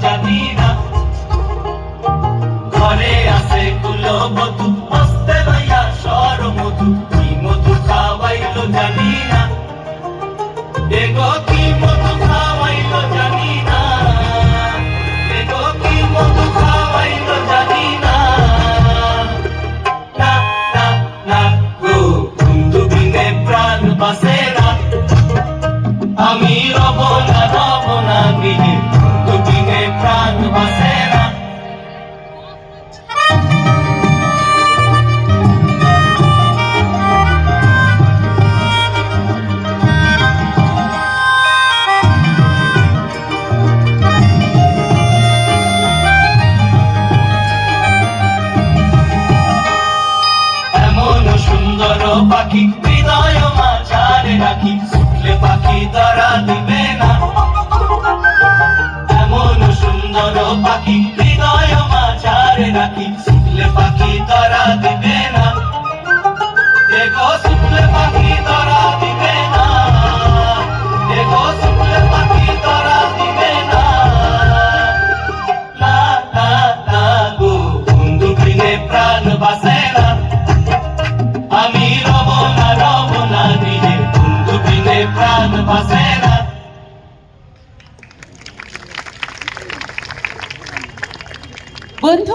জানি না। ঘরে আছে কুলো বধু হস্তে লইয়া সর মধু, কি মধু খাওয়াইলো জানি না। এগো কি মধু খাওয়াইলো জানি না, এগো কি মধু খাওয়াইলো জানি না। না না না গো, বন্ধু বিনে প্রাণ বাসে না। আমি রব না গিয়ে, বন্ধু বিনে প্রাণ বাসে না। সুন্দর পাখি হৃদয় মাঝারে রাখি, ছুটলে পাখি ধরা দিবে না। এমন সুন্দর পাখি হৃদয় মাঝারে রাখি, ছুটলে পাখি ধরা দিবে না। এগো ছুটলে পাখি ধরা দিবে না, এগো ছুটলে পাখি ধরা দিবে না। না না না গো, বন্ধু বিনে প্রাণ বাসে না। আমি রব না দিয়ে, বন্ধু বিনে প্রাণ বাসে না। বন্ধু